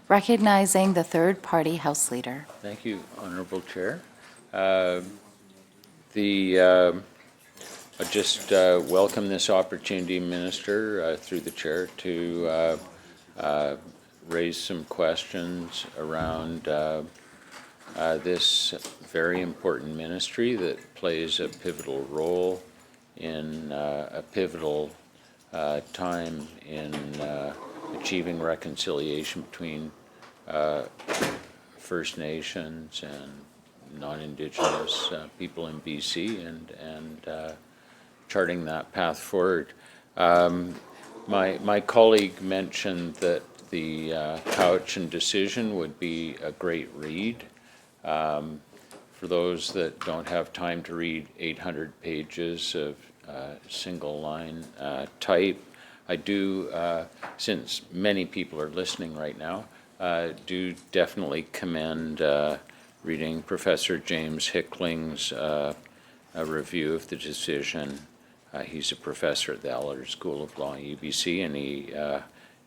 recognizing the third-party House Leader. Thank you, Honourable Chair. I just welcome this opportunity, Minister, through the Chair, to raise some questions around this very important ministry that plays a pivotal role in a pivotal time in achieving reconciliation between First Nations and non-Indigenous people in BC and charting that path forward. My colleague mentioned that the Caucus decision would be a great read. For those that don't have time to read 800 pages of single line type, I do, since many people are listening right now, do definitely commend reading Professor James Hickling's a review of the decision. He's a professor at the Allard School of Law, UBC, and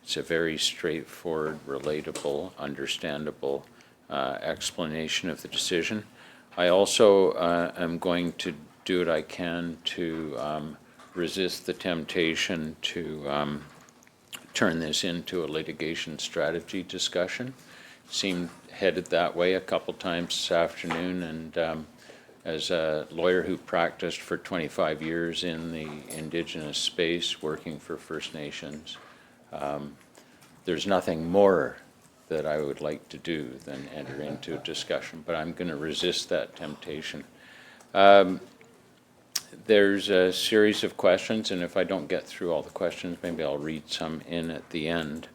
it's a very straightforward, relatable, understandable explanation of the decision. I also am going to do what I can to resist the temptation to turn this into a litigation strategy discussion. Seemed headed that way a couple times this afternoon, and as a lawyer who practiced for 25 years in the Indigenous space, working for First Nations, there's nothing more that I would like to do than enter into a discussion, but I'm going to resist that temptation. There's a series of questions, and if I don't get through all the questions, maybe I'll read some in at the end.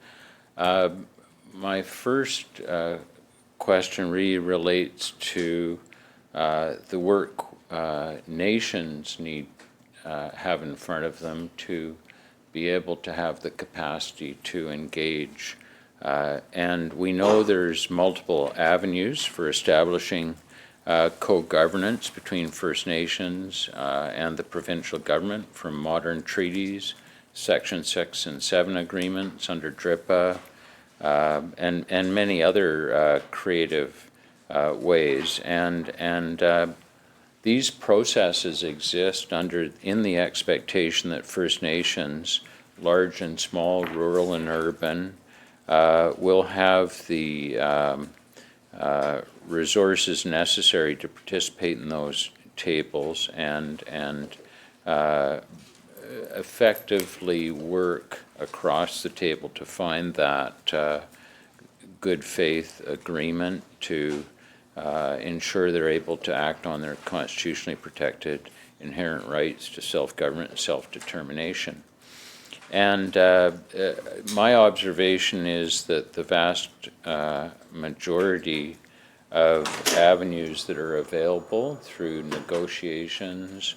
My first question really relates to the work nations need have in front of them to be able to have the capacity to engage. And we know there's multiple avenues for establishing co-governance between First Nations and the provincial government, from modern treaties, Section 6 and 7 agreements under DRIPA, and many other creative ways. And these processes exist in the expectation that First Nations, large and small, rural and urban, will have the resources necessary to participate in those tables and effectively work across the table to find that good faith agreement to ensure they're able to act on their constitutionally protected inherent rights to self-government and self-determination. And my observation is that the vast majority of avenues that are available through negotiations,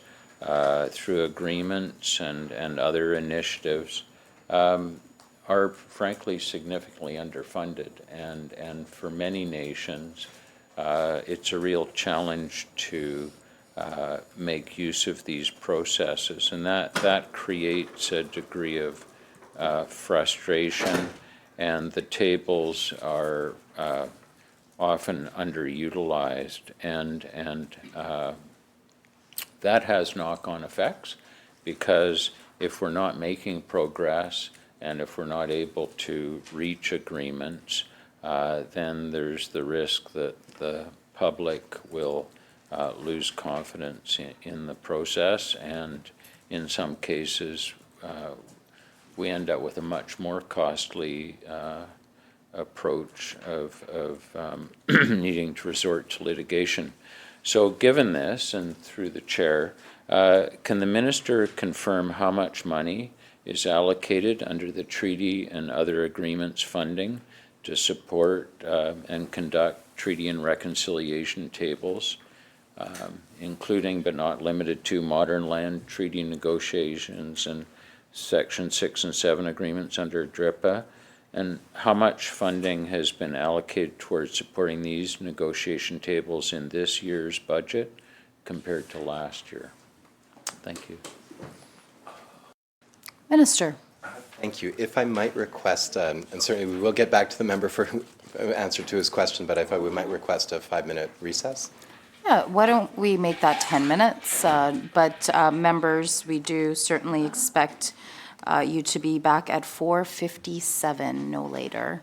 through agreements and other initiatives are frankly significantly underfunded. And for many nations, it's a real challenge to make use of these processes, and that creates a degree of frustration, and the tables are often underutilized, and that has knock-on effects, because if we're not making progress and if we're not able to reach agreements, then there's the risk that the public will lose confidence in the process, and in some cases we end up with a much more costly approach of needing to resort to litigation. So given this, and through the chair, can the minister confirm how much money is allocated under the treaty and other agreements funding to support and conduct treaty and reconciliation tables, including but not limited to modern land treaty negotiations and Section 6 and 7 agreements under DRIPA? And how much funding has been allocated towards supporting these negotiation tables in this year's budget compared to last year? Thank you. Minister. Thank you. If I might request, and certainly we will get back to the member for answer to his question, but if we might request a 5-minute recess. Yeah, why don't we make that 10 minutes? But members, we do certainly expect you to be back at 4:57, no later.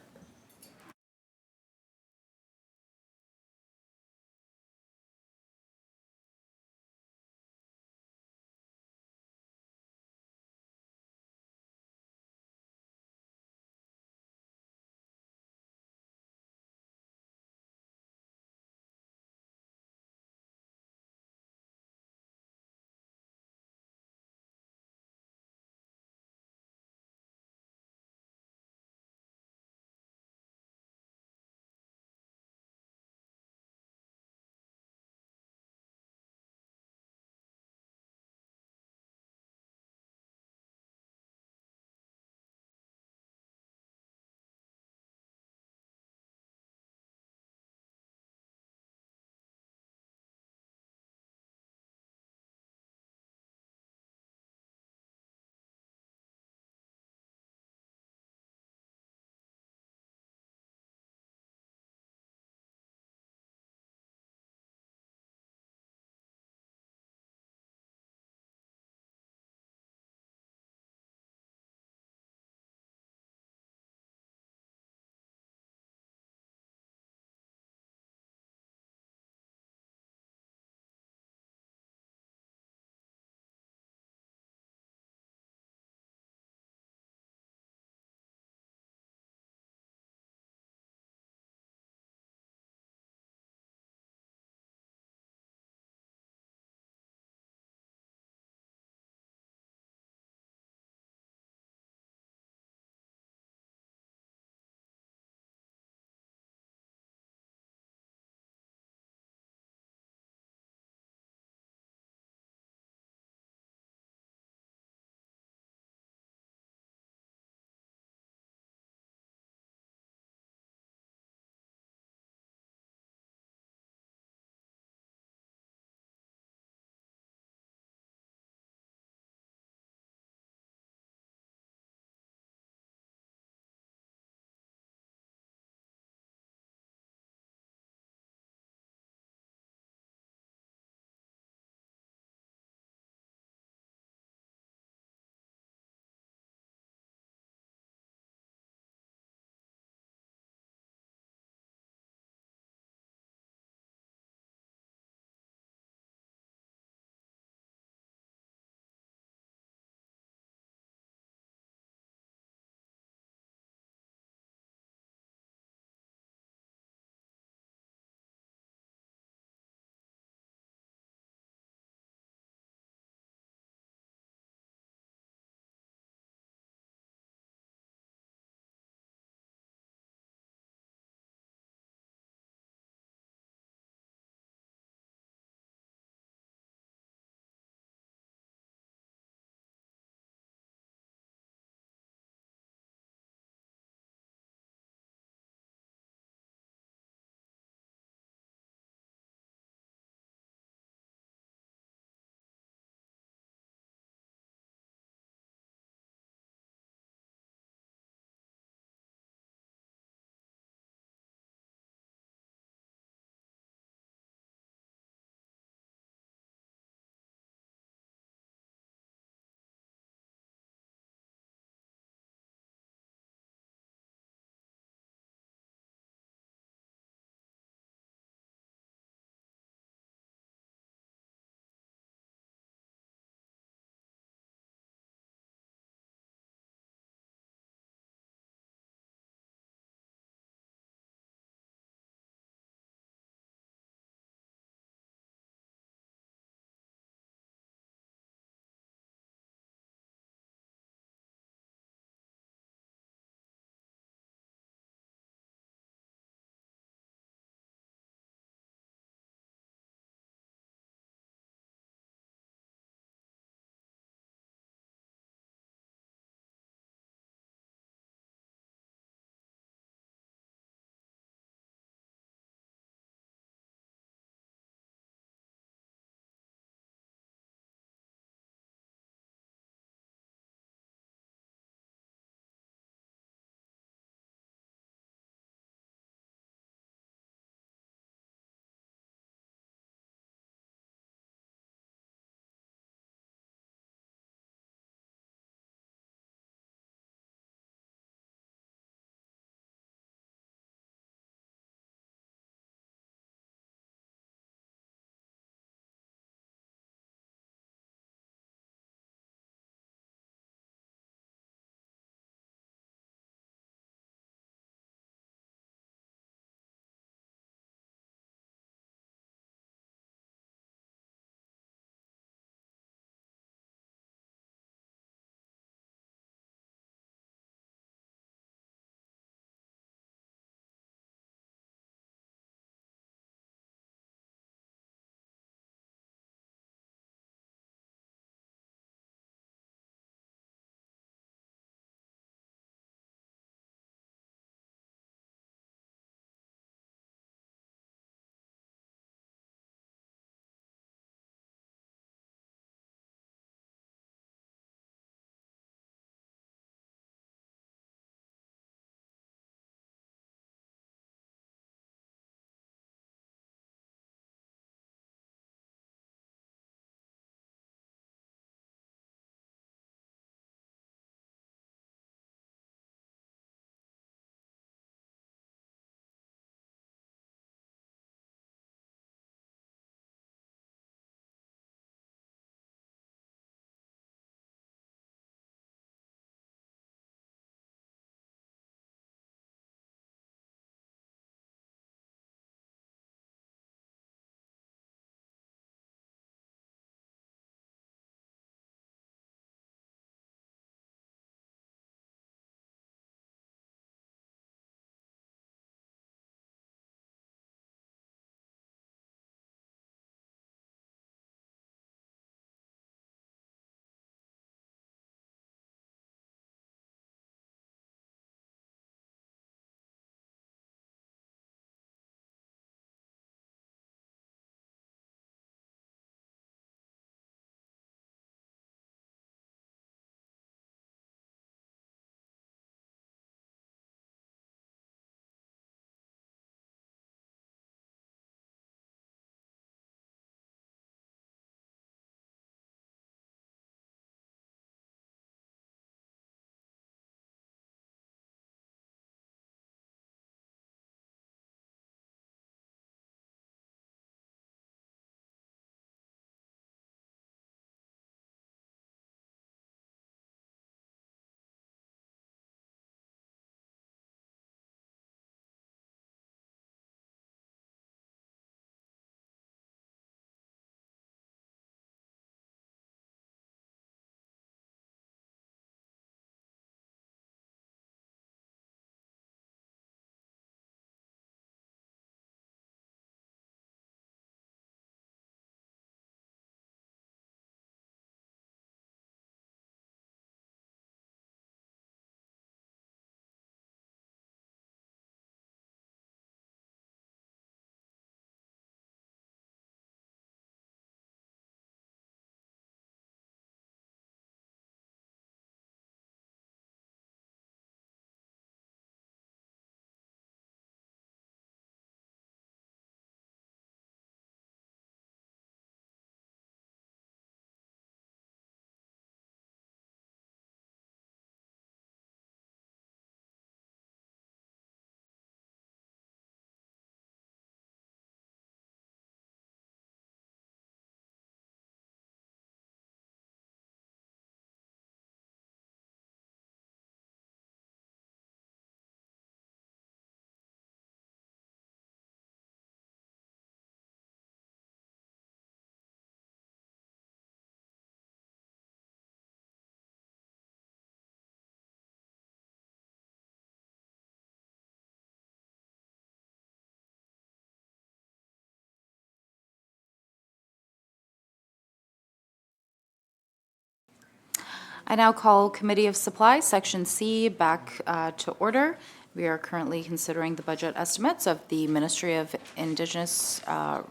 I now call Committee of Supply, Section C, back to order. We are currently considering the budget estimates of the Ministry of Indigenous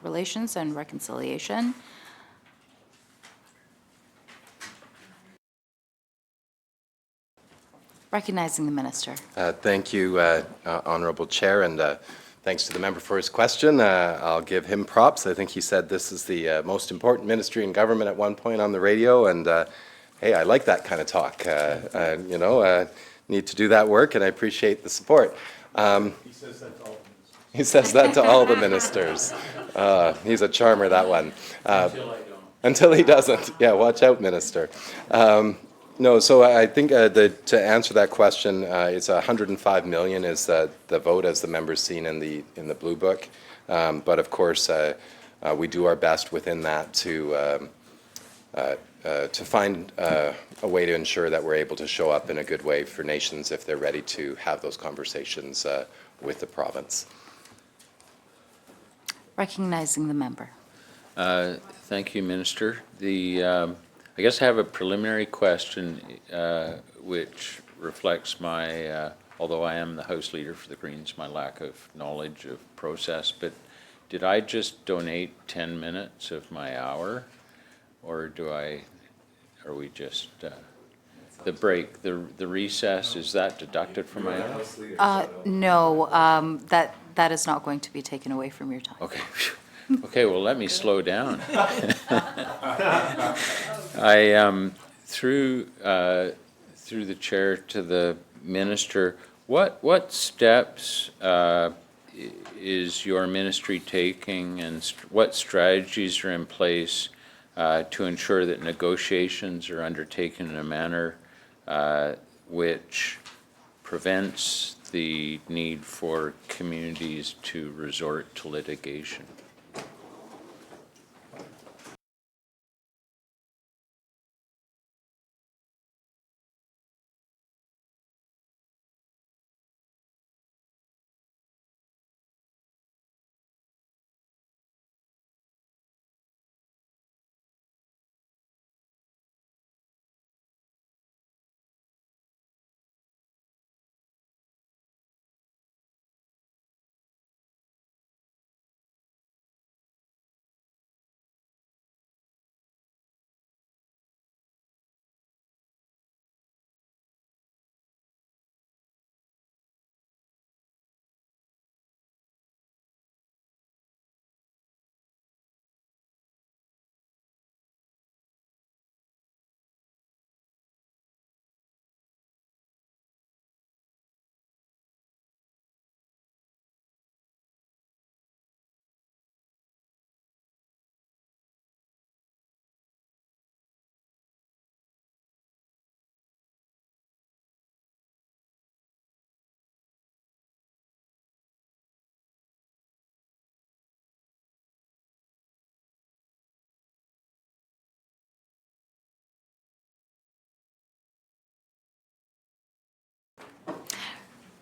Relations and Reconciliation. Recognizing the minister. Thank you, Honorable Chair, and thanks to the member for his question. I'll give him props. I think he said this is the most important ministry in government at one point on the radio, and hey, I like that kind of talk. Need to do that work, and I appreciate the support. He says that to all the ministers. He says that to all the ministers. He's a charmer, that one. Until I don't. Until he doesn't. Yeah, watch out, minister. No, so I think to answer that question, it's 105 million is the vote as the members seen in the blue book. But of course, we do our best within that to find a way to ensure that we're able to show up in a good way for nations if they're ready to have those conversations with the province. Recognizing the member. Thank you, Minister. I guess I have a preliminary question which reflects my, although I am the House Leader for the Greens, my lack of knowledge of process, but did I just donate 10 minutes of my hour? Or are we just, the break, the recess, is that deducted from my hour? No, that is not going to be taken away from your time. Okay. Okay, well, let me slow down. I, through the chair to the minister, what steps is your ministry taking, and what strategies are in place to ensure that negotiations are undertaken in a manner which prevents the need for communities to resort to litigation?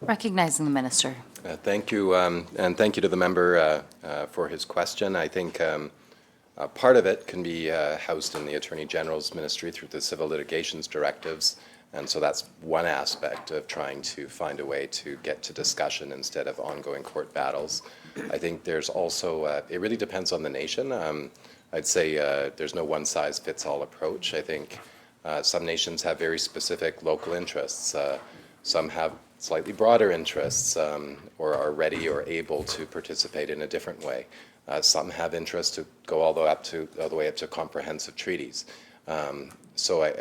Recognizing the minister. Thank you, and thank you to the member for his question. I think part of it can be housed in the Attorney General's ministry through the civil litigations directives, and so that's one aspect of trying to find a way to get to discussion instead of ongoing court battles. I think there's also, it really depends on the nation. I'd say there's no one-size-fits-all approach. I think some nations have very specific local interests. Some have slightly broader interests or are ready or able to participate in a different way. Some have interests to go all the way up to comprehensive treaties. So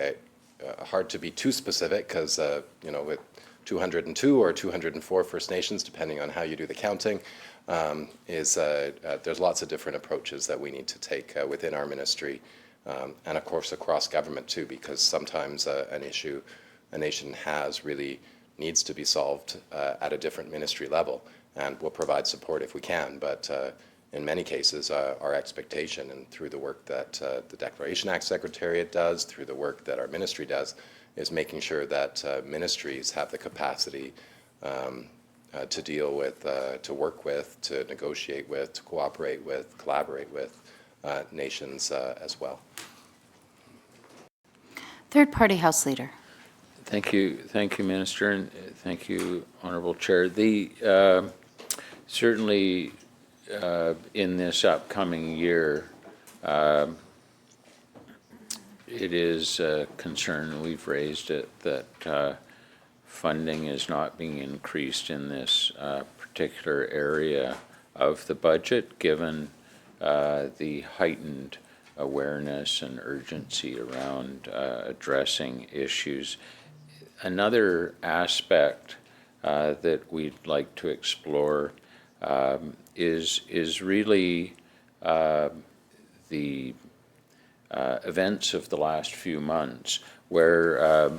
hard to be too specific because with 202 or 204 First Nations, depending on how you do the counting, there's lots of different approaches that we need to take within our ministry, and of course across government too, because sometimes an issue a nation has really needs to be solved at a different ministry level, and we'll provide support if we can, but in many cases our expectation, and through the work that the Declaration Act Secretariat does, through the work that our ministry does, is making sure that ministries have the capacity to deal with, to work with, to negotiate with, to cooperate with, collaborate with nations as well. Third-party House Leader. Thank you, Minister, and thank you, Honorable Chair. Certainly in this upcoming year, it is a concern, we've raised it, that funding is not being increased in this particular area of the budget, given the heightened awareness and urgency around addressing issues. Another aspect that we'd like to explore is really the events of the last few months, where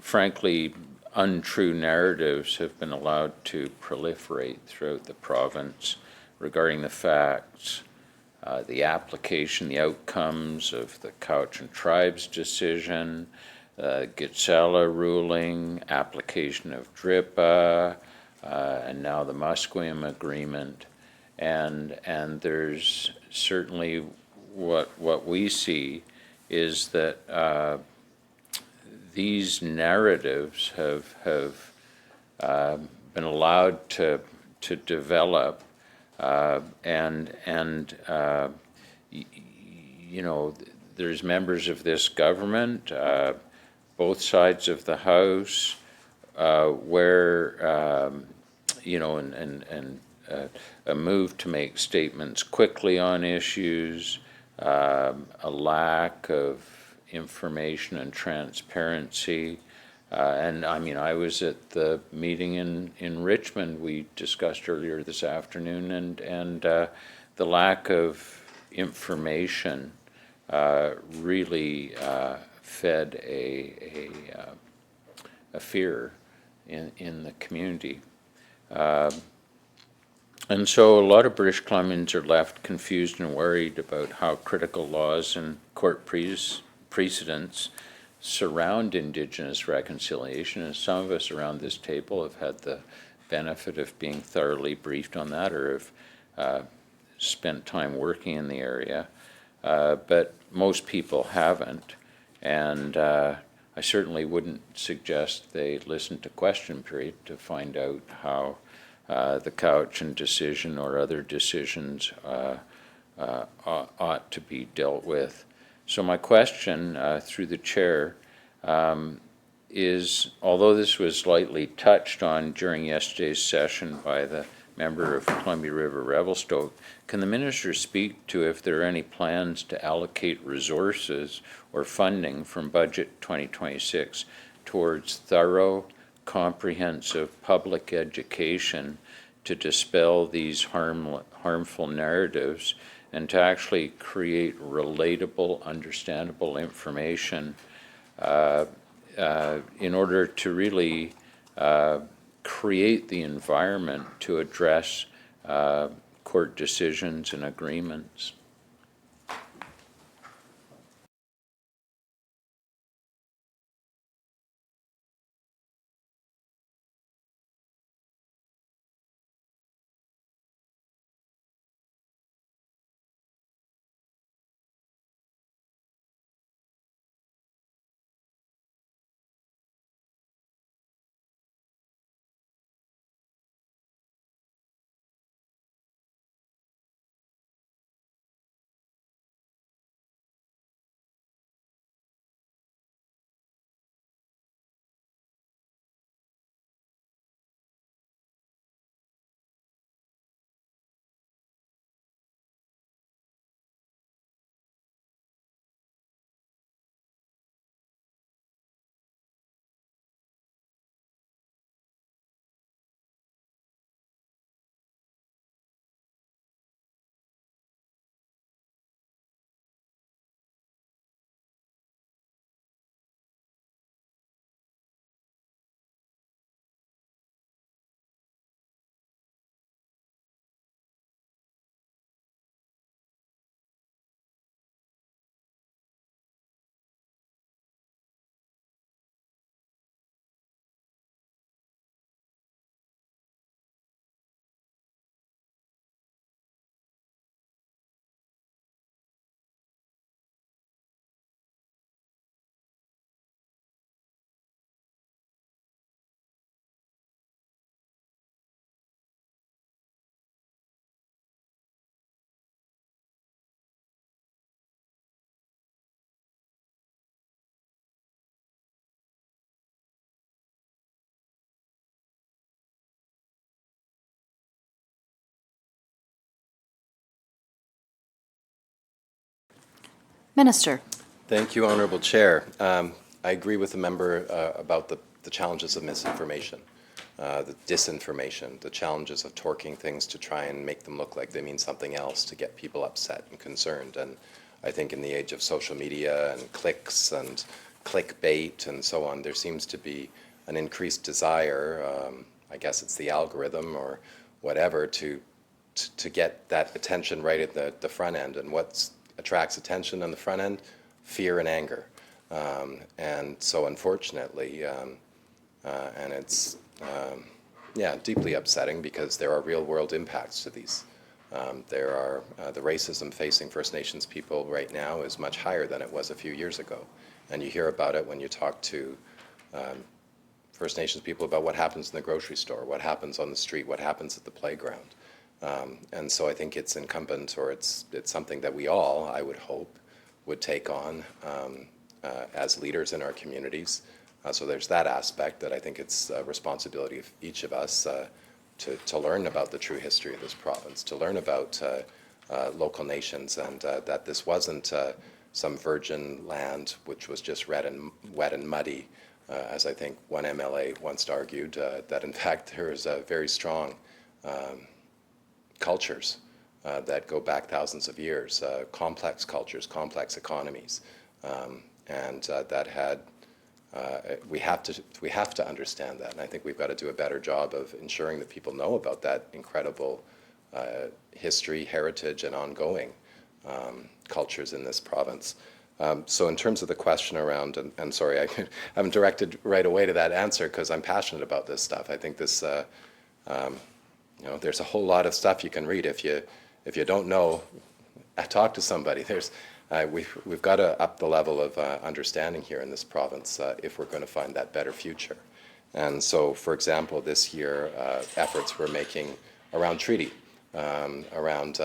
frankly, untrue narratives have been allowed to proliferate throughout the province regarding the facts, the application, the outcomes of the Cowichan Tribes decision, Gitsela ruling, application of DRIPA, and now the Musqueam agreement. And there's certainly what we see is that these narratives have been allowed to develop, there's members of this government, both sides of the House, where a move to make statements quickly on issues, a lack of information and transparency. And I mean, I was at the meeting in Richmond we discussed earlier this afternoon, and the lack of information really fed a fear in the community. And so a lot of British Columbians are left confused and worried about how critical laws and court precedents surround Indigenous reconciliation. And some of us around this table have had the benefit of being thoroughly briefed on that, or have spent time working in the area. But most people haven't. And I certainly wouldn't suggest they listen to question period to find out how the Cowichan decision or other decisions ought to be dealt with. So my question through the chair is, although this was lightly touched on during yesterday's session by the member of Columbia River Revelstoke, can the minister speak to if there are any plans to allocate resources or funding from Budget 2026 towards thorough, comprehensive public education to dispel these harmful narratives and to actually create relatable, understandable information in order to really create the environment to address court decisions and agreements? Minister. Thank you, Honourable Chair. I agree with the member about the challenges of misinformation, the disinformation, the challenges of torquing things to try and make them look like they mean something else to get people upset and concerned. And I think in the age of social media and clicks and clickbait and so on, there seems to be an increased desire, I guess it's the algorithm or whatever, to get that attention right at the front end. And what attracts attention on the front end? Fear and anger. And so unfortunately, and it's deeply upsetting because there are real world impacts to these. There are the racism facing First Nations people right now is much higher than it was a few years ago. And you hear about it when you talk to First Nations people about what happens in the grocery store, what happens on the street, what happens at the playground. And so I think it's incumbent, or it's something that we all, I would hope, would take on as leaders in our communities. So there's that aspect that I think it's a responsibility of each of us to learn about the true history of this province, to learn about local nations, and that this wasn't some virgin land which was just wet and muddy, as I think one MLA once argued, that in fact there is a very strong cultures that go back thousands of years, complex cultures, complex economies, and that had we have to understand that, and I think we've got to do a better job of ensuring that people know about that incredible history, heritage, and ongoing cultures in this province. So in terms of the question around, and sorry, I haven't directed right away to that answer because I'm passionate about this stuff. I think this, there's a whole lot of stuff you can read. If you don't know, talk to somebody. We've got to up the level of understanding here in this province if we're going to find that better future. And so, for example, this year, efforts we're making around treaty, around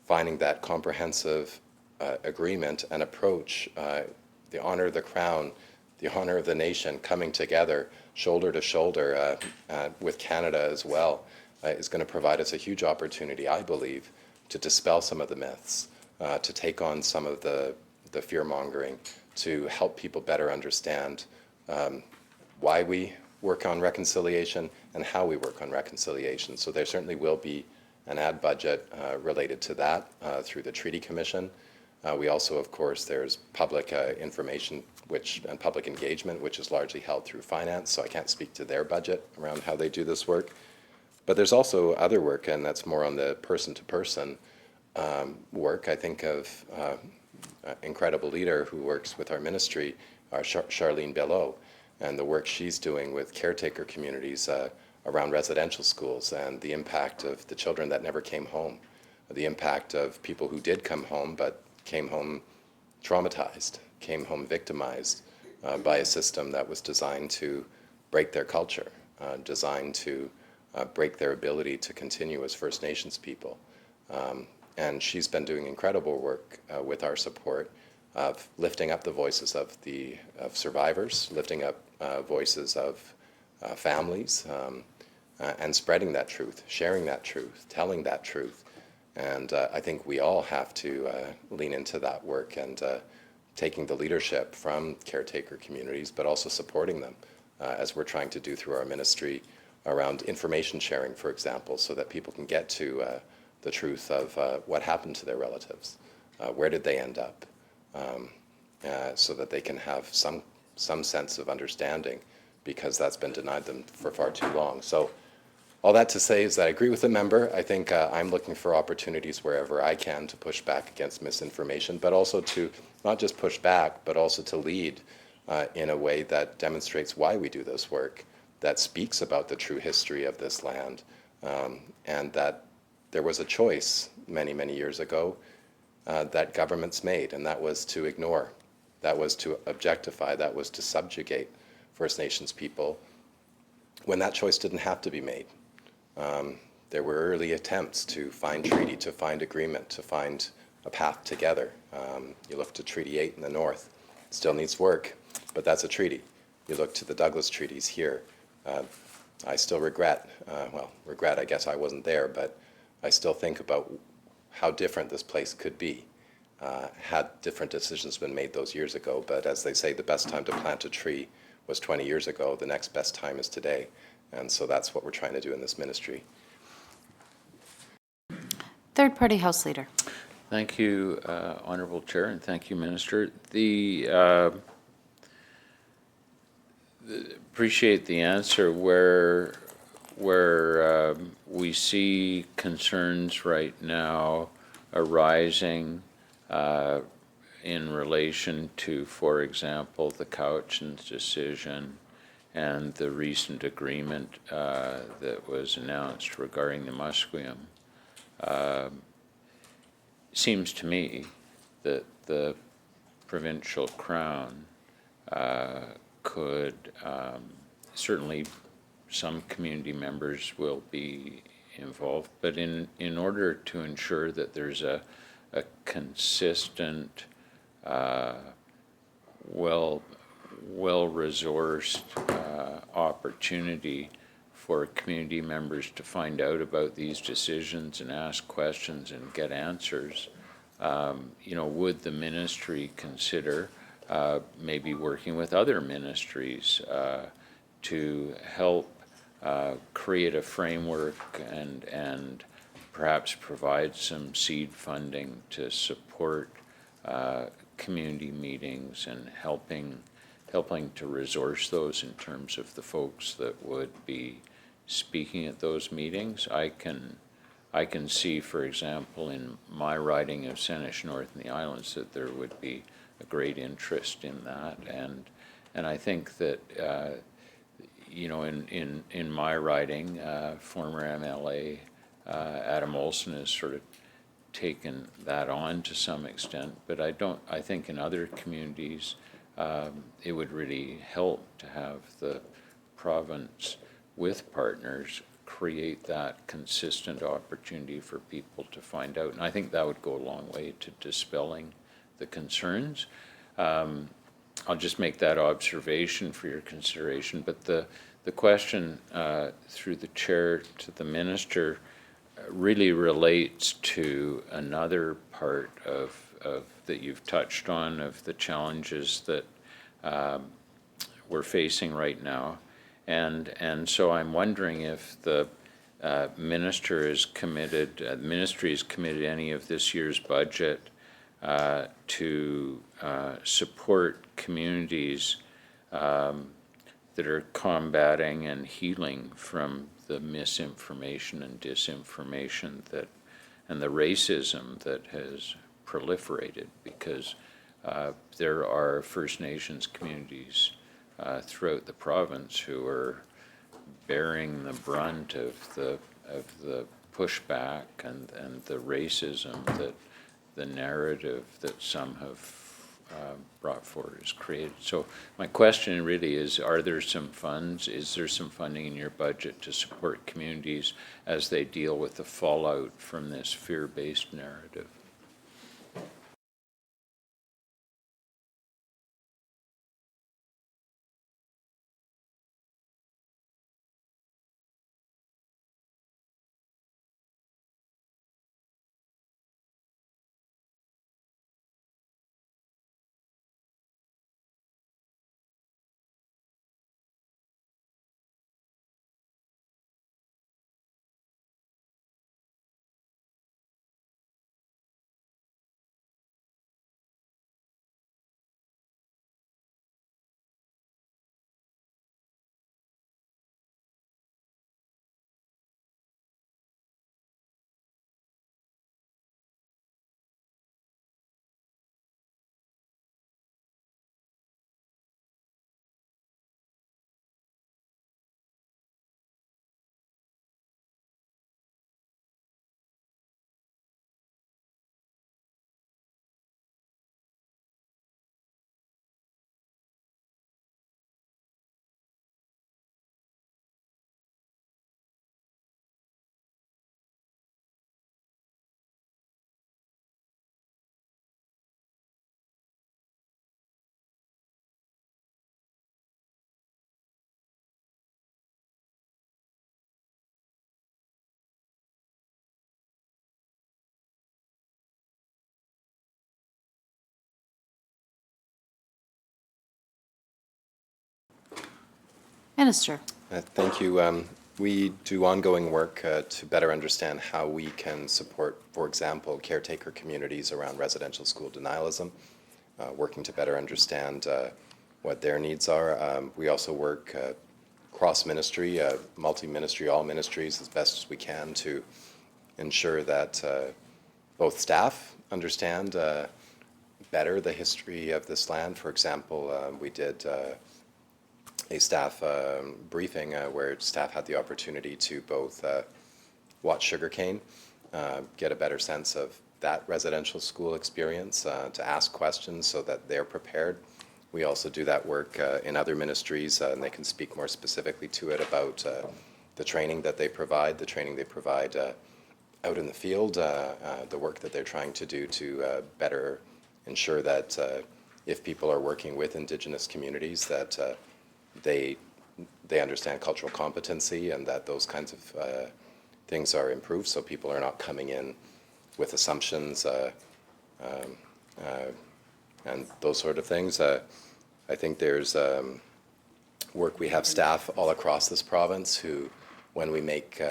finding that comprehensive agreement and approach, the honor of the Crown, the honor of the nation coming together, shoulder to shoulder with Canada as well, is going to provide us a huge opportunity, I believe, to dispel some of the myths, to take on some of the fear-mongering, to help people better understand why we work on reconciliation and how we work on reconciliation. So there certainly will be an ad budget related to that through the Treaty Commission. We also, of course, there's public information and public engagement, which is largely held through finance, so I can't speak to their budget around how they do this work. But there's also other work, and that's more on the person-to-person work. I think of an incredible leader who works with our ministry, Charlene Belleau, and the work she's doing with caretaker communities around residential schools and the impact of the children that never came home, the impact of people who did come home but came home traumatized, came home victimized by a system that was designed to break their culture, designed to break their ability to continue as First Nations people. And she's been doing incredible work with our support of lifting up the voices of survivors, lifting up voices of families, and spreading that truth, sharing that truth, telling that truth. And I think we all have to lean into that work and taking the leadership from caretaker communities, but also supporting them as we're trying to do through our ministry around information sharing, for example, so that people can get to the truth of what happened to their relatives, where did they end up, so that they can have some sense of understanding, because that's been denied them for far too long. So all that to say is that I agree with the member. I think I'm looking for opportunities wherever I can to push back against misinformation, but also to not just push back, but also to lead in a way that demonstrates why we do this work, that speaks about the true history of this land, and that there was a choice many, many years ago that governments made, and that was to ignore, that was to objectify, that was to subjugate First Nations people when that choice didn't have to be made. There were early attempts to find treaty, to find agreement, to find a path together. You look to Treaty 8 in the north, it still needs work, but that's a treaty. You look to the Douglas treaties here. I still regret, I guess I wasn't there, but I still think about how different this place could be. had different decisions been made those years ago. But as they say, the best time to plant a tree was 20 years ago. The next best time is today. And so that's what we're trying to do in this ministry. Third-party House Leader. Thank you, Honourable Chair, and thank you, Minister. Appreciate the answer where we see concerns right now arising in relation to, for example, the Caucus decision and the recent agreement that was announced regarding the Musqueam. Seems to me that the provincial crown could, certainly some community members will be involved, but in order to ensure that there's a consistent, well-resourced opportunity for community members to find out about these decisions and ask questions and get answers, would the ministry consider maybe working with other ministries to help create a framework and perhaps provide some seed funding to support community meetings and helping to resource those in terms of the folks that would be speaking at those meetings. I can see, for example, in my riding of Saanich North and the Islands, that there would be a great interest in that, and I think that in my riding, former MLA Adam Olson has sort of taken that on to some extent, but I think in other communities it would really help to have the province with partners create that consistent opportunity for people to find out. And I think that would go a long way to dispelling the concerns. I'll just make that observation for your consideration, but the question through the chair to the minister really relates to another part of that you've touched on, of the challenges that we're facing right now. And so I'm wondering if the ministry is committed any of this year's budget to support communities that are combating and healing from the misinformation and disinformation and the racism that has proliferated, because there are First Nations communities throughout the province who are bearing the brunt of the pushback and the racism that the narrative that some have brought forward has created. So my question really is, are there some funds, is there some funding in your budget to support communities as they deal with the fallout from this fear-based narrative? Minister. Thank you. We do ongoing work to better understand how we can support, for example, caretaker communities around residential school denialism, working to better understand what their needs are. We also work cross-ministry, multi-ministry, all ministries as best as we can to ensure that both staff understand better the history of this land. For example, we did a staff briefing where staff had the opportunity to both watch sugarcane, get a better sense of that residential school experience, to ask questions so that they're prepared. We also do that work in other ministries, and they can speak more specifically to it about the training that they provide, out in the field, the work that they're trying to do to better ensure that if people are working with Indigenous communities, that they understand cultural competency and that those kinds of things are improved, so people are not coming in with assumptions and those sort of things. I think there's work. We have staff all across this province who, when we make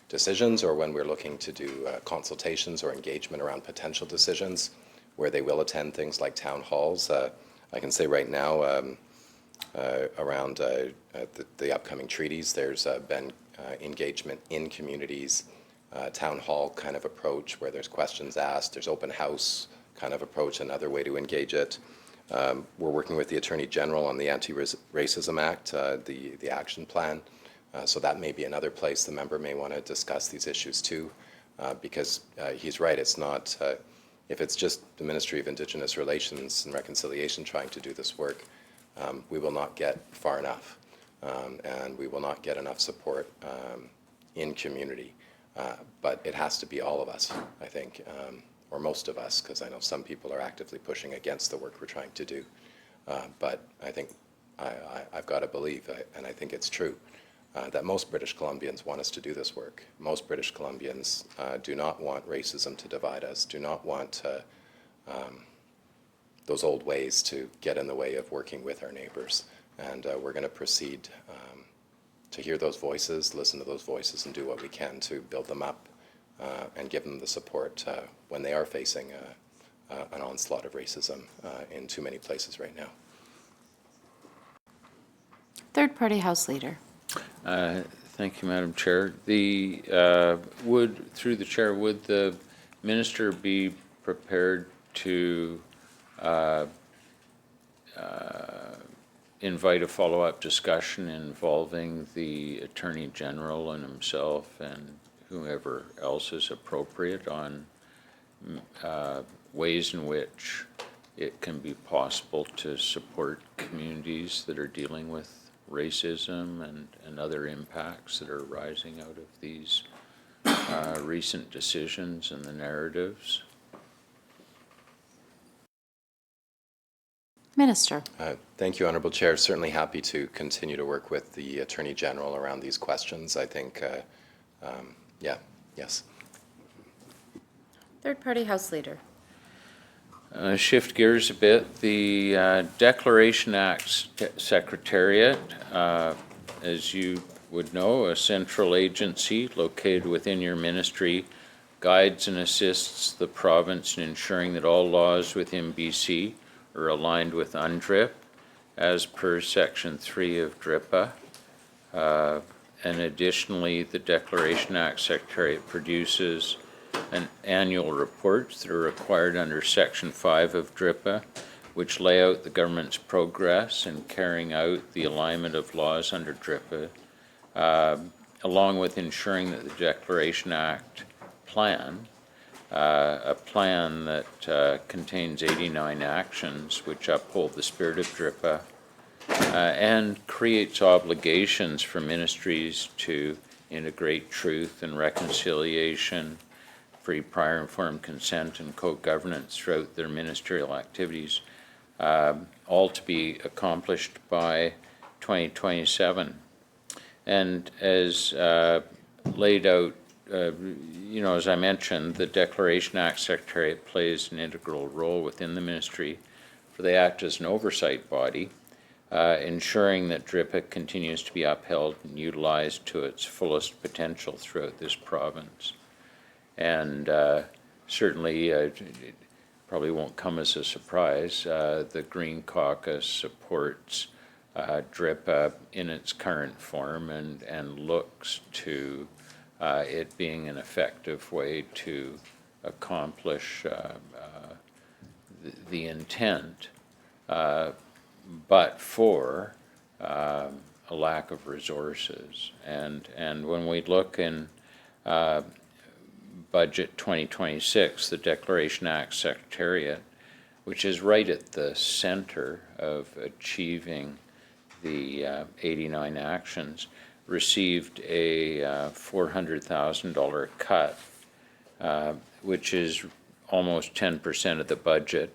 decisions or when we're looking to do consultations or engagement around potential decisions, where they will attend things like town halls. I can say right now, around the upcoming treaties, there's been engagement in communities, town hall kind of approach where there's questions asked, there's open house kind of approach, another way to engage it. We're working with the Attorney General on the Anti-Racism Act, the action plan. So that may be another place the member may want to discuss these issues too, because he's right, it's not, if it's just the Ministry of Indigenous Relations and Reconciliation trying to do this work, we will not get far enough, and we will not get enough support in community. But it has to be all of us, I think, or most of us, because I know some people are actively pushing against the work we're trying to do. But I think I've got to believe, and I think it's true, that most British Columbians want us to do this work. Most British Columbians do not want racism to divide us, do not want those old ways to get in the way of working with our neighbors. And we're going to proceed to hear those voices, listen to those voices, and do what we can to build them up and give them the support when they are facing an onslaught of racism in too many places right now. Third Party House Leader. Thank you, Madam Chair. The through the chair, would the minister be prepared to invite a follow-up discussion involving the Attorney General and himself and whoever else is appropriate on ways in which it can be possible to support communities that are dealing with racism and other impacts that are arising out of these recent decisions and the narratives? Minister. Thank you, Honourable Chair. Certainly happy to continue to work with the Attorney General around these questions. I think, yes. Third Party House Leader. Shift gears a bit. The Declaration Act Secretariat, as you would know, a central agency located within your ministry, guides and assists the province in ensuring that all laws within BC are aligned with UNDRIP as per Section 3 of DRIPA. And additionally, the Declaration Act Secretariat produces an annual reports that are required under Section 5 of DRIPA, which lay out the government's progress in carrying out the alignment of laws under DRIPA, along with ensuring that the Declaration Act plan, a plan that contains 89 actions which uphold the spirit of DRIPA and creates obligations for ministries to integrate truth and reconciliation, free, prior, informed consent, and co-governance throughout their ministerial activities, all to be accomplished by 2027. And as laid out, as I mentioned, the Declaration Act Secretariat plays an integral role within the ministry, for they act as an oversight body ensuring that DRIPA continues to be upheld and utilized to its fullest potential throughout this province. And certainly, it probably won't come as a surprise, the Green Caucus supports DRIPA in its current form and looks to it being an effective way to accomplish the intent, but for a lack of resources. And when we look in Budget 2026, the Declaration Act Secretariat, which is right at the center of achieving the 89 actions, received a $400,000 cut, which is almost 10% of the budget,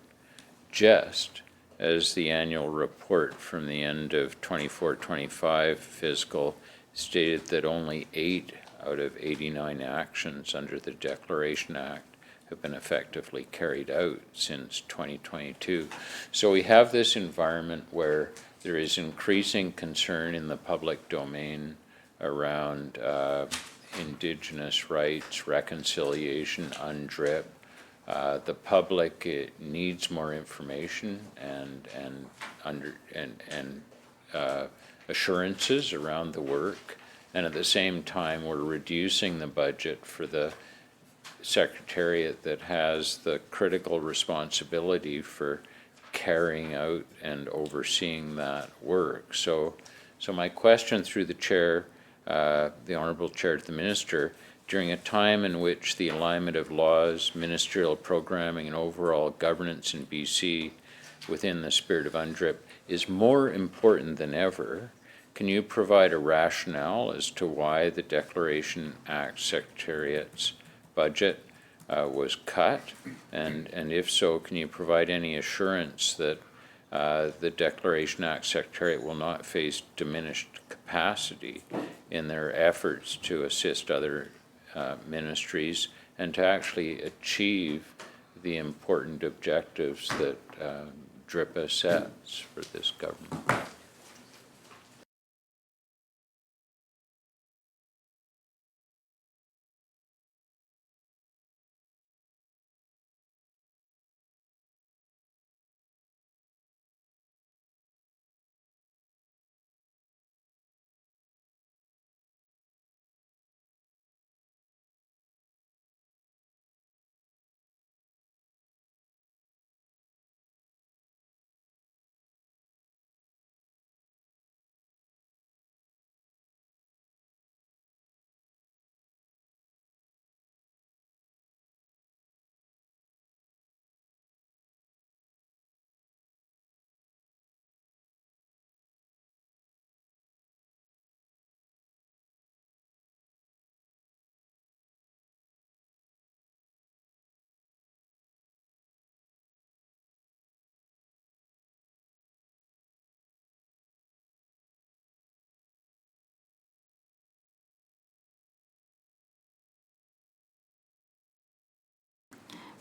just as the annual report from the end of 24-25 fiscal stated that only 8 out of 89 actions under the Declaration Act have been effectively carried out since 2022. So we have this environment where there is increasing concern in the public domain around Indigenous rights, reconciliation, UNDRIP. The public needs more information and assurances around the work, and at the same time we're reducing the budget for the Secretariat that has the critical responsibility for carrying out and overseeing that work. So my question through the chair, the Honourable Chair to the Minister, during a time in which the alignment of laws, ministerial programming, and overall governance in BC within the spirit of UNDRIP is more important than ever, can you provide a rationale as to why the Declaration Act Secretariat's budget was cut? And if so, can you provide any assurance that the Declaration Act Secretariat will not face diminished capacity in their efforts to assist other ministries and to actually achieve the important objectives that DRIPA sets for this government?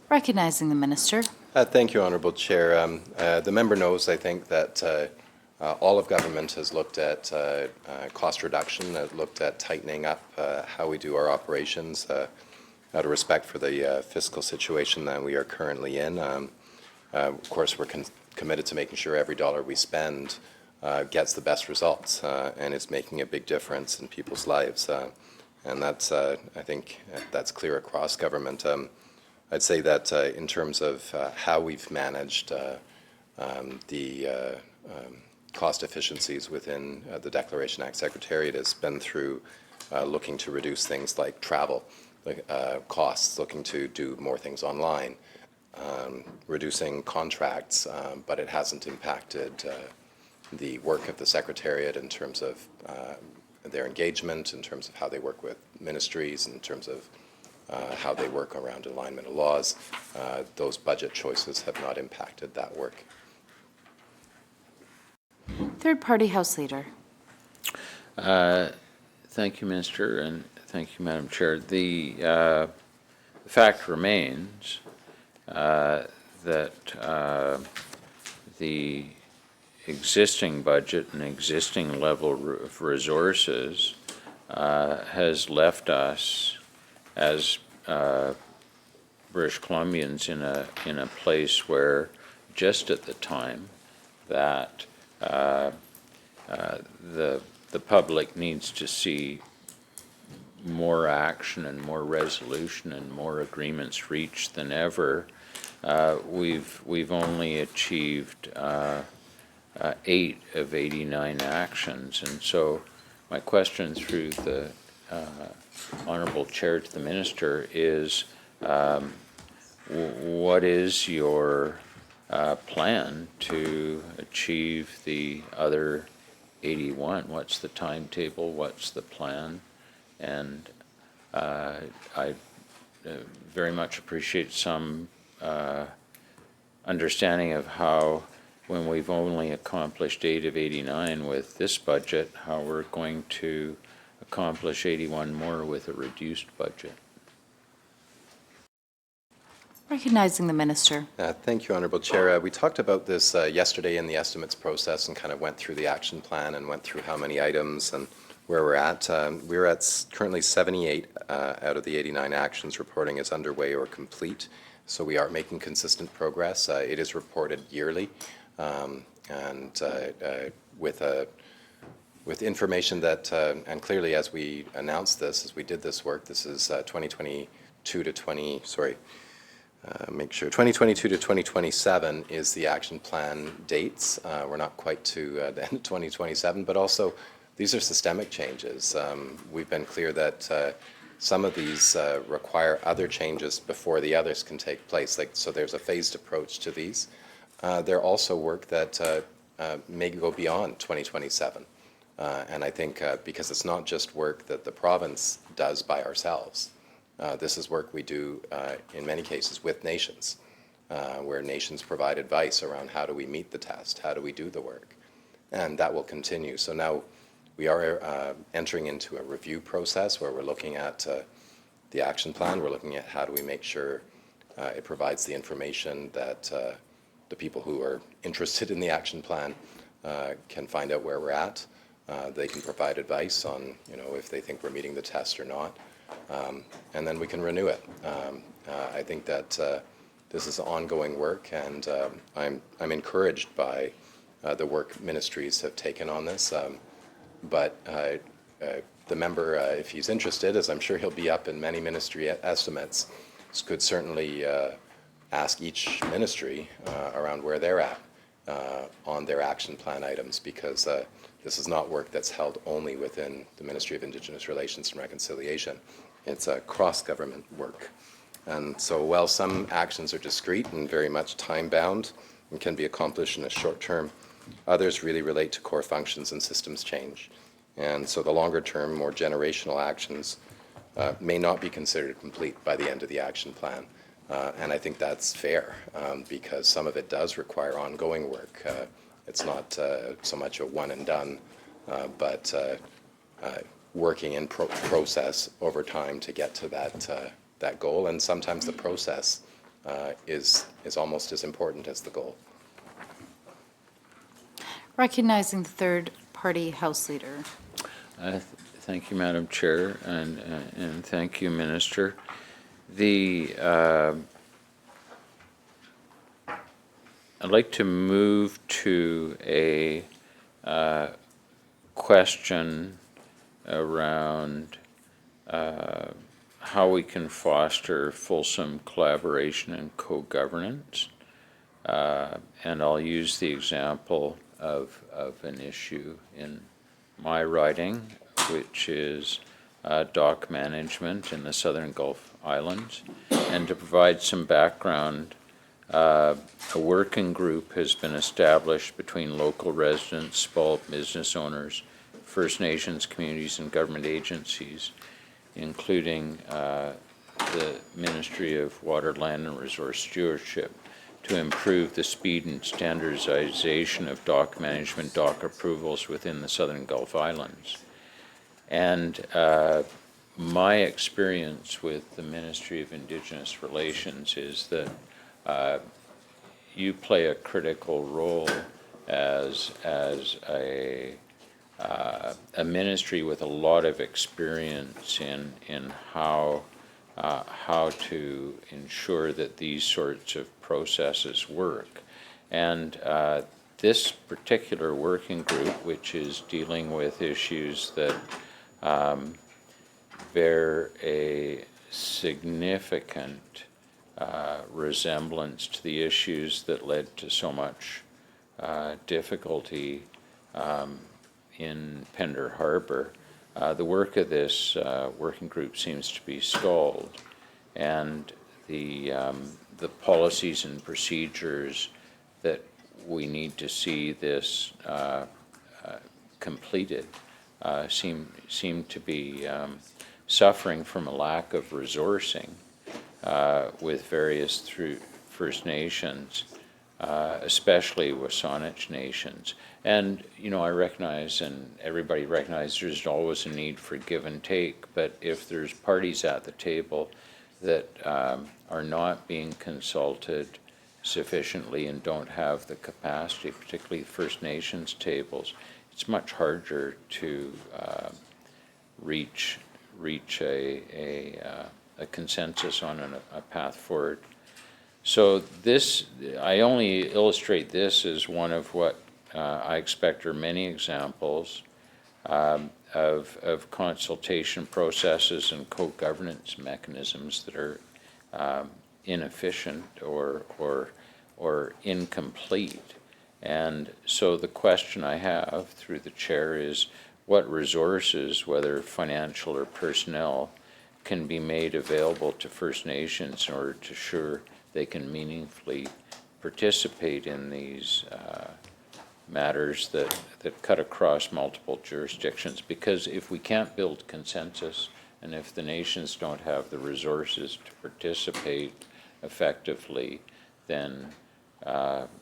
Recognizing the Minister. Thank you, Honourable Chair. The member knows, I think, that all of government has looked at cost reduction, looked at tightening up how we do our operations out of respect for the fiscal situation that we are currently in. Of course, we're committed to making sure every dollar we spend gets the best results and is making a big difference in people's lives. And that's, I think, that's clear across government. I'd say that in terms of how we've managed the cost efficiencies within the Declaration Act Secretariat has been through looking to reduce things like travel costs, looking to do more things online, reducing contracts, but it hasn't impacted the work of the Secretariat in terms of their engagement, in terms of how they work with ministries, in terms of how they work around alignment of laws. Those budget choices have not impacted that work. Third-party House Leader. Thank you, Minister, and thank you, Madam Chair. The fact remains that the existing budget and existing level of resources has left us as British Columbians in a place where just at the time that the public needs to see more action and more resolution and more agreements reached than ever, we've only achieved 8 of 89 actions. And so my question through the Honourable Chair to the Minister is, what is your plan to achieve the other 81? What's the timetable? What's the plan? And I very much appreciate some understanding of how, when we've only accomplished 8 of 89 with this budget, how we're going to accomplish 81 more with a reduced budget. Recognizing the Minister. Thank you, Honourable Chair. We talked about this yesterday in the estimates process and kind of went through the action plan and went through how many items and where we're at. We're at currently 78 out of the 89 actions. Reporting is underway or complete, so we are making consistent progress. It is reported yearly, and with information that, and clearly as we announced this, as we did this work, this is 2022 to 2027 is the action plan dates. We're not quite to the end of 2027, but also these are systemic changes. We've been clear that some of these require other changes before the others can take place. So there's a phased approach to these. They're also work that may go beyond 2027. And I think because it's not just work that the province does by ourselves. This is work we do in many cases with nations, where nations provide advice around how do we meet the test, how do we do the work, and that will continue. So now we are entering into a review process where we're looking at the action plan. We're looking at how do we make sure it provides the information that the people who are interested in the action plan can find out where we're at. They can provide advice on, if they think we're meeting the test or not. And then we can renew it. I think that this is ongoing work, and I'm encouraged by the work ministries have taken on this. But the member, if he's interested, as I'm sure he'll be up in many ministry estimates, could certainly ask each ministry around where they're at on their action plan items, because this is not work that's held only within the Ministry of Indigenous Relations and Reconciliation. It's a cross-government work. And so while some actions are discrete and very much time-bound and can be accomplished in a short term, others really relate to core functions and systems change. And so the longer-term, more generational actions may not be considered complete by the end of the action plan. And I think that's fair, because some of it does require ongoing work. It's not so much a one and done, but working in process over time to get to that goal. And sometimes the process is almost as important as the goal. Recognizing the third-party House Leader. Thank you, Madam Chair, and thank you, Minister. I'd like to move to a question around how we can foster fulsome collaboration and co-governance. And I'll use the example of an issue in my riding, which is dock management in the Southern Gulf Islands. And to provide some background, a working group has been established between local residents, small business owners, First Nations communities, and government agencies, including the Ministry of Water, Land and Resource Stewardship, to improve the speed and standardization of dock management, dock approvals within the Southern Gulf Islands. And my experience with the Ministry of Indigenous Relations is that you play a critical role as a ministry with a lot of experience in how to ensure that these sorts of processes work. And this particular working group, which is dealing with issues that bear a significant resemblance to the issues that led to so much difficulty in Pender Harbor, the work of this working group seems to be stalled, and the policies and procedures that we need to see this completed seem to be suffering from a lack of resourcing with various First Nations, especially Wasanich nations. And, you know, I recognize, and everybody recognizes, there's always a need for give and take, but if there's parties at the table that are not being consulted sufficiently and don't have the capacity, particularly First Nations tables, it's much harder to reach a consensus on a path forward. So this, I only illustrate this as one of what I expect are many examples of consultation processes and co-governance mechanisms that are inefficient or incomplete. And so the question I have through the chair is, what resources, whether financial or personnel, can be made available to First Nations in order to ensure they can meaningfully participate in these matters that cut across multiple jurisdictions? Because if we can't build consensus, and if the nations don't have the resources to participate effectively, then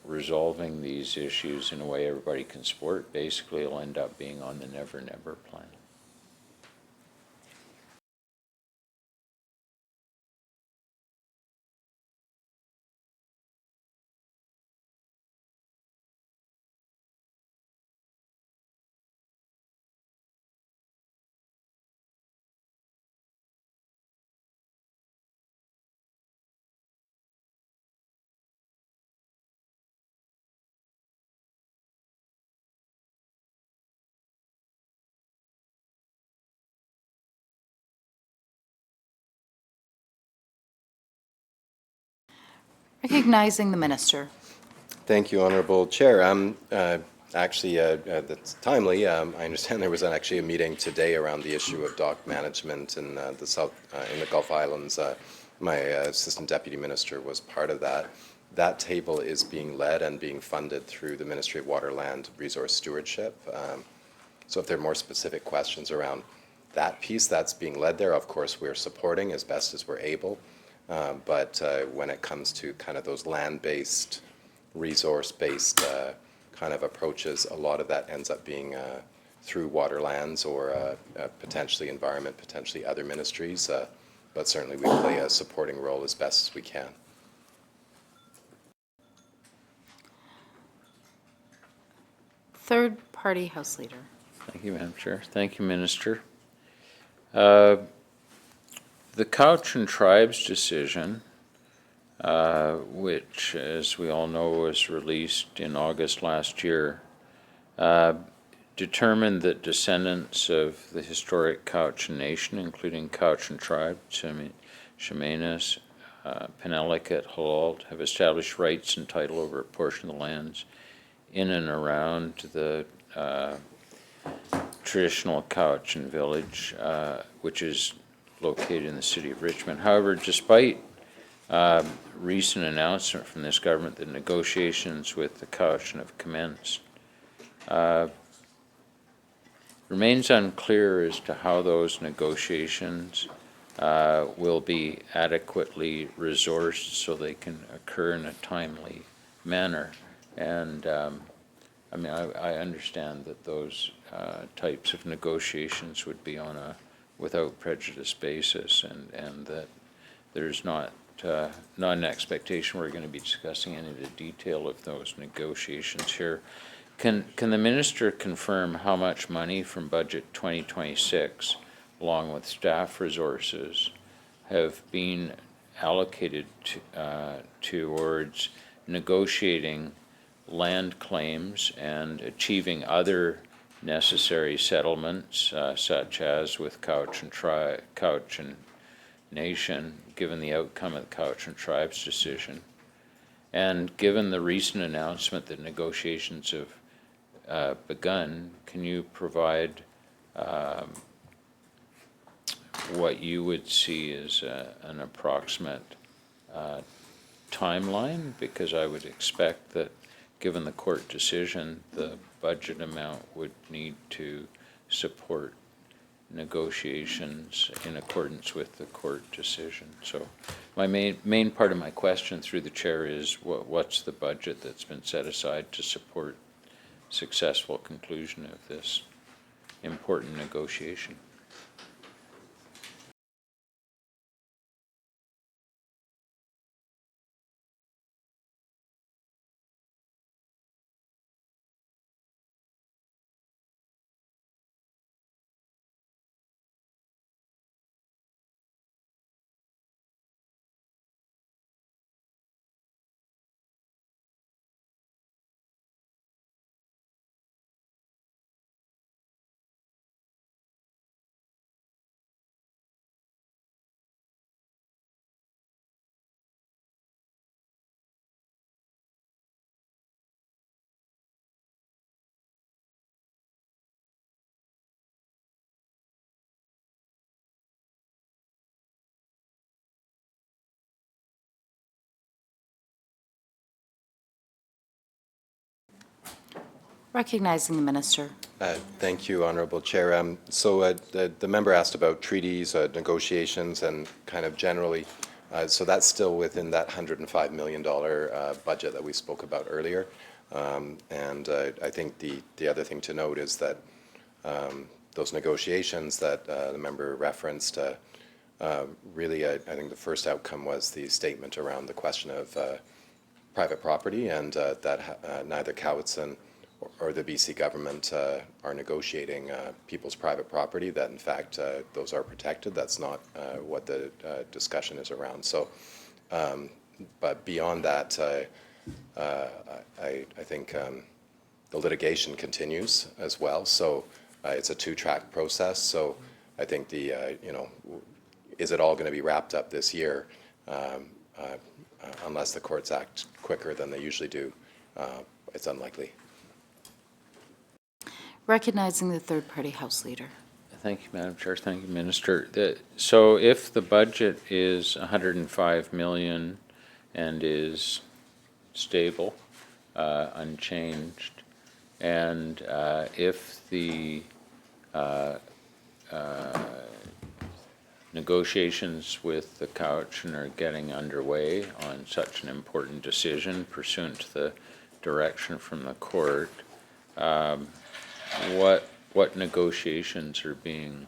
resolving these issues in a way everybody can support basically will end up being on the never-never plan. Recognizing the minister. Thank you, Honourable Chair. Actually, that's timely. I understand there was actually a meeting today around the issue of dock management in the South, in the Gulf Islands. My Assistant Deputy Minister was part of that. That table is being led and being funded through the Ministry of Water, Land, Resource Stewardship. So if there are more specific questions around that piece, that's being led there. Of course, we're supporting as best as we're able. But when it comes to kind of those land-based, resource-based kind of approaches, a lot of that ends up being through Waterlands or potentially environment, potentially other ministries. But certainly we play a supporting role as best as we can. Third party House Leader. Thank you, Madam Chair. Thank you, Minister. The Caucasian Tribes decision, which, as we all know, was released in August last year, determined that descendants of the historic Caucasian Nation, including Caucasian Tribe, Chemainus, Penelakut, Halalt, have established rights and title over a portion of the lands in and around the traditional Caucasian village, which is located in the city of Richmond. However, despite recent announcement from this government that negotiations with the Caucasian have commenced, remains unclear as to how those negotiations will be adequately resourced so they can occur in a timely manner. And I mean, I understand that those types of negotiations would be on a without prejudice basis, and that there's not an expectation we're going to be discussing any of the detail of those negotiations here. Can the minister confirm how much money from budget 2026, along with staff resources, have been allocated towards negotiating land claims and achieving other necessary settlements, such as with Caucus and Nation, given the outcome of the Caucus and Tribes decision? And given the recent announcement that negotiations have begun, can you provide what you would see as an approximate timeline? Because I would expect that, given the court decision, the budget amount would need to support negotiations in accordance with the court decision. So my main part of my question through the chair is what's the budget that's been set aside to support successful conclusion of this important negotiation? Recognizing the minister. Thank you, Honorable Chair. The member asked about treaties, negotiations, and kind of generally. So that's still within that $105 million budget that we spoke about earlier. I think the other thing to note is that those negotiations that the member referenced, really, I think the first outcome was the statement around the question of private property, and that neither Cowitson or the BC government are negotiating people's private property, that in fact those are protected. That's not what the discussion is around. So, but beyond that, I think the litigation continues as well. So it's a two-track process. So I think is it all going to be wrapped up this year? Unless the courts act quicker than they usually do, it's unlikely. Recognizing the third-party House Leader. Thank you, Madam Chair. Thank you, Minister. So if the budget is $105 million and is stable, unchanged, and if the negotiations with the Caucus are getting underway on such an important decision pursuant to the direction from the court, what negotiations are being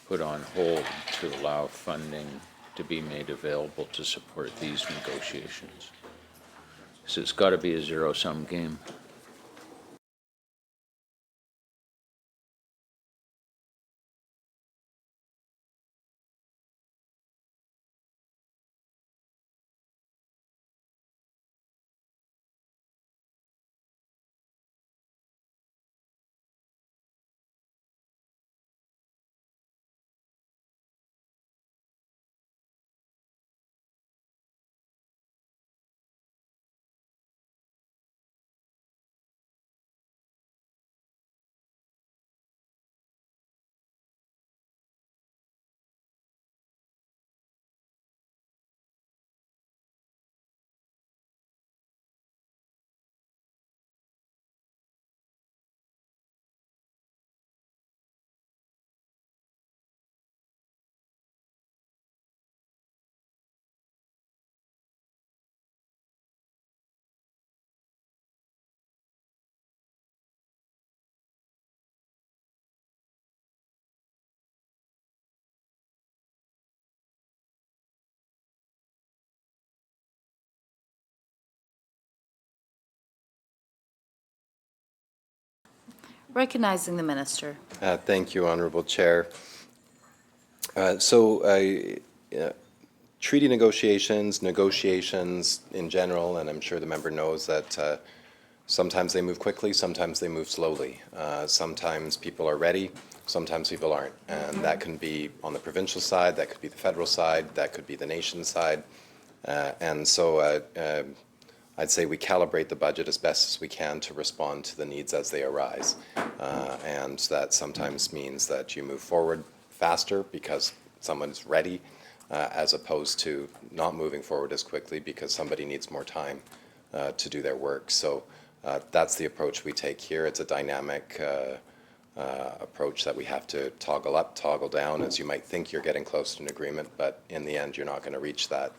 put on hold to allow funding to be made available to support these negotiations? So it's got to be a zero-sum game. Recognizing the minister. Thank you, Honorable Chair. Treaty negotiations in general, and I'm sure the member knows that sometimes they move quickly, sometimes they move slowly. Sometimes people are ready, sometimes people aren't. And that can be on the provincial side, that could be the federal side, that could be the nation side. I'd say we calibrate the budget as best as we can to respond to the needs as they arise. And that sometimes means that you move forward faster because someone's ready, as opposed to not moving forward as quickly because somebody needs more time to do their work. So that's the approach we take here. It's a dynamic approach that we have to toggle up, toggle down, as you might think you're getting close to an agreement, but in the end you're not going to reach that,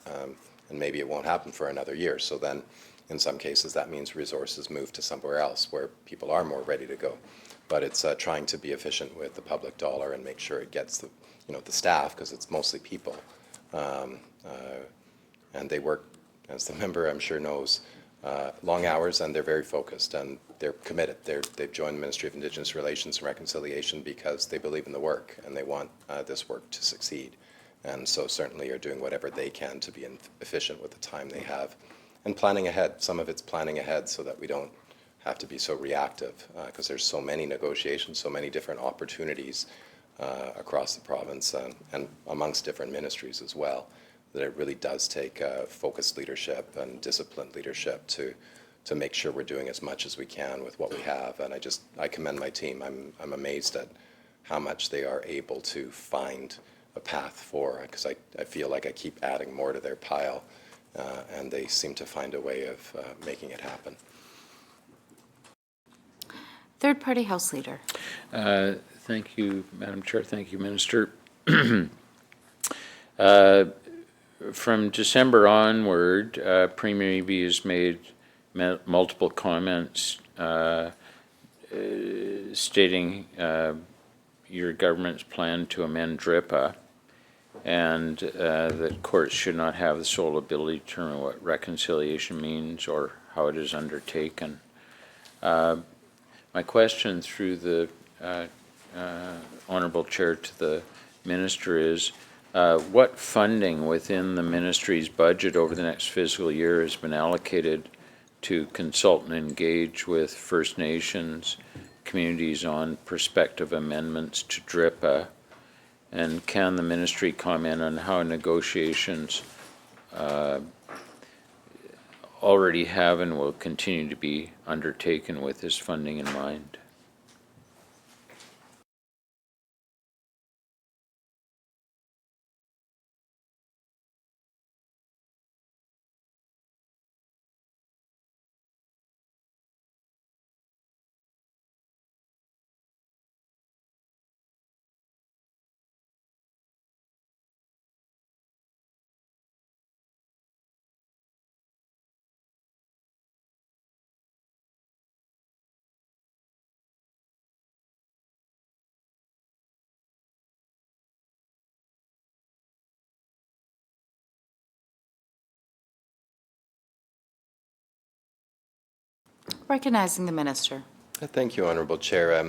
and maybe it won't happen for another year. So then in some cases that means resources move to somewhere else where people are more ready to go. But it's trying to be efficient with the public dollar and make sure it gets the staff, because it's mostly people, and they work, as the member I'm sure knows, long hours, and they're very focused and they're committed. They've joined the Ministry of Indigenous Relations and Reconciliation because they believe in the work and they want this work to succeed. And so certainly are doing whatever they can to be efficient with the time they have and planning ahead. Some of it's planning ahead so that we don't have to be so reactive, because there's so many negotiations, so many different opportunities across the province and amongst different ministries as well, that it really does take focused leadership and disciplined leadership to make sure we're doing as much as we can with what we have. And I commend my team. I'm amazed at how much they are able to find a path for, because I feel like I keep adding more to their pile, and they seem to find a way of making it happen. Third party House Leader. Thank you, Madam Chair. Thank you, Minister. From December onward, Premier Eby has made multiple comments stating your government's plan to amend DRIPA, and that courts should not have the sole ability to determine what reconciliation means or how it is undertaken. My question through the Honourable Chair to the Minister is, what funding within the Ministry's budget over the next fiscal year has been allocated to consult and engage with First Nations communities on prospective amendments to DRIPA? And can the Ministry comment on how negotiations already have and will continue to be undertaken with this funding in mind? Recognizing the minister. Thank you, Honourable Chair.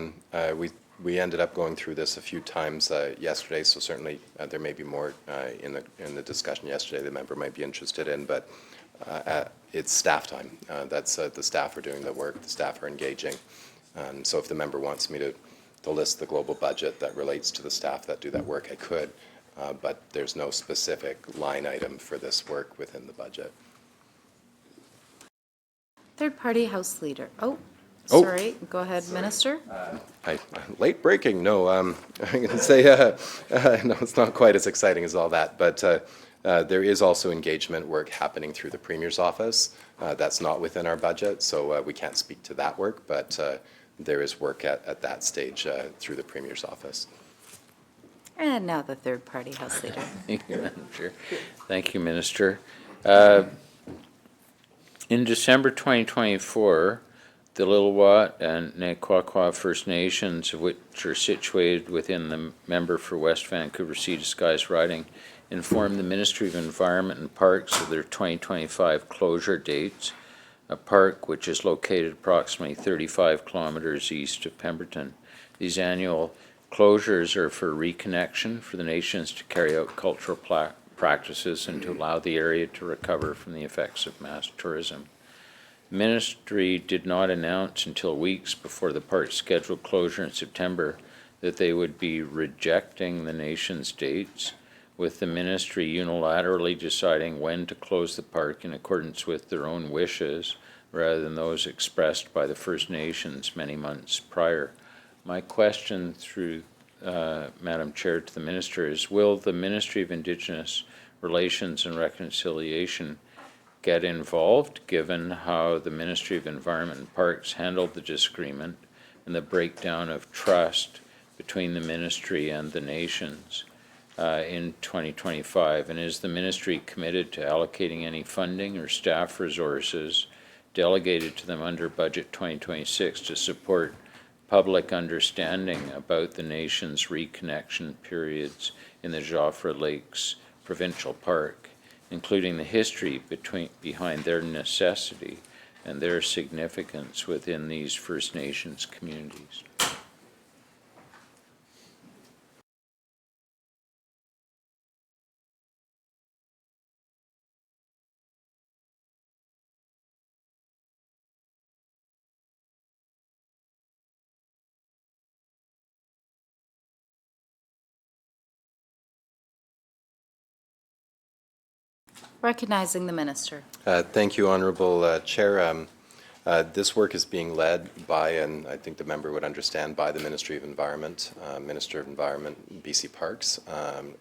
We ended up going through this a few times yesterday, so certainly there may be more in the discussion yesterday the member might be interested in, but it's staff time. That's the staff are doing the work, the staff are engaging. So if the member wants me to list the global budget that relates to the staff that do that work, I could, but there's no specific line item for this work within the budget. Third party House Leader. Oh, Oh. sorry. Go ahead, Minister. Late breaking, no. I'm going to say, no, it's not quite as exciting as all that, but there is also engagement work happening through the Premier's office. That's not within our budget, so we can't speak to that work, but there is work at that stage through the Premier's office. And now the third party House Leader. Thank you, Madam Chair. Thank you, Minister. In December 2024, the Lil'wat and Nequaqua First Nations, which are situated within the member for West Vancouver Sea to Skies riding, informed the Ministry of Environment and Parks of their 2025 closure dates. a park which is located approximately 35 kilometers east of Pemberton. These annual closures are for reconnection for the nations to carry out cultural practices and to allow the area to recover from the effects of mass tourism. The ministry did not announce until weeks before the park's scheduled closure in September that they would be rejecting the nation's dates, with the ministry unilaterally deciding when to close the park in accordance with their own wishes rather than those expressed by the First Nations many months prior. My question through Madam Chair to the Minister is, will the Ministry of Indigenous Relations and Reconciliation get involved, given how the Ministry of Environment and Parks handled the disagreement and the breakdown of trust between the ministry and the nations in 2025? And is the ministry committed to allocating any funding or staff resources delegated to them under Budget 2026 to support public understanding about the nation's reconnection periods in the Joffre Lakes Provincial Park, including the history behind their necessity and their significance within these First Nations communities? Recognizing the minister. Thank you, Honourable Chair. This work is being led by, and I think the member would understand, by the Ministry of Environment, Minister of Environment, BC Parks,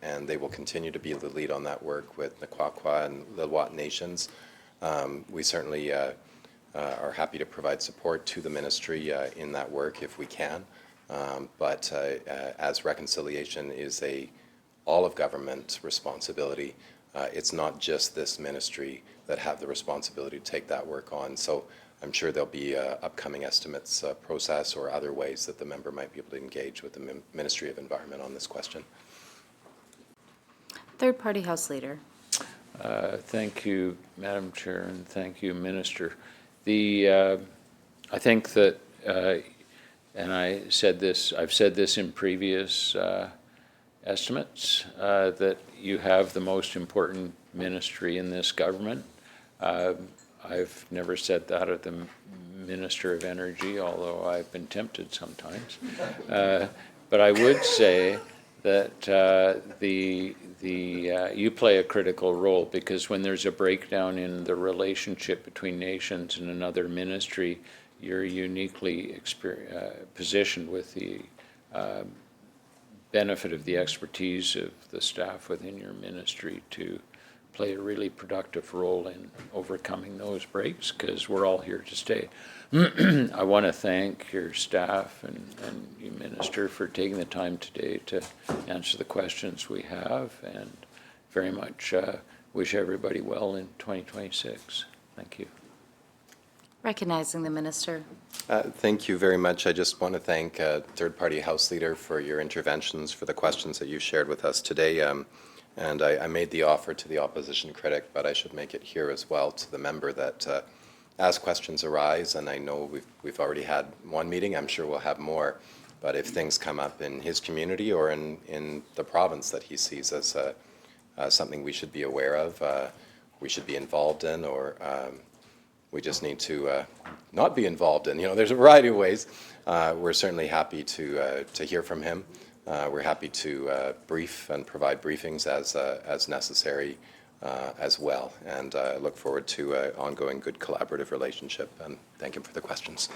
and they will continue to be the lead on that work with the Quaqua and Lil'wat nations. We certainly are happy to provide support to the ministry in that work if we can, but as reconciliation is a all of government responsibility, it's not just this ministry that have the responsibility to take that work on. So I'm sure there'll be upcoming estimates process or other ways that the member might be able to engage with the Ministry of Environment on this question. Third-party House Leader. Thank you, Madam Chair, and thank you, Minister. I think that, and I've said this in previous estimates, that you have the most important ministry in this government. I've never said that of the Minister of Energy, although I've been tempted sometimes. But I would say that you play a critical role, because when there's a breakdown in the relationship between nations and another ministry, you're uniquely positioned with the benefit of the expertise of the staff within your ministry to play a really productive role in overcoming those breaks, because we're all here to stay. I want to thank your staff and you, Minister, for taking the time today to answer the questions we have, and very much wish everybody well in 2026. Thank you. Recognizing the minister. Thank you very much. I just want to thank third-party House Leader for your interventions, for the questions that you shared with us today. And I made the offer to the opposition critic, but I should make it here as well to the member that as questions arise, and I know we've already had one meeting, I'm sure we'll have more, but if things come up in his community or in the province that he sees as something we should be aware of, we should be involved in, or we just need to not be involved in. You know, there's a variety of ways. We're certainly happy to hear from him. We're happy to brief and provide briefings as necessary as well. And I look forward to an ongoing good collaborative relationship. And thank him for the questions.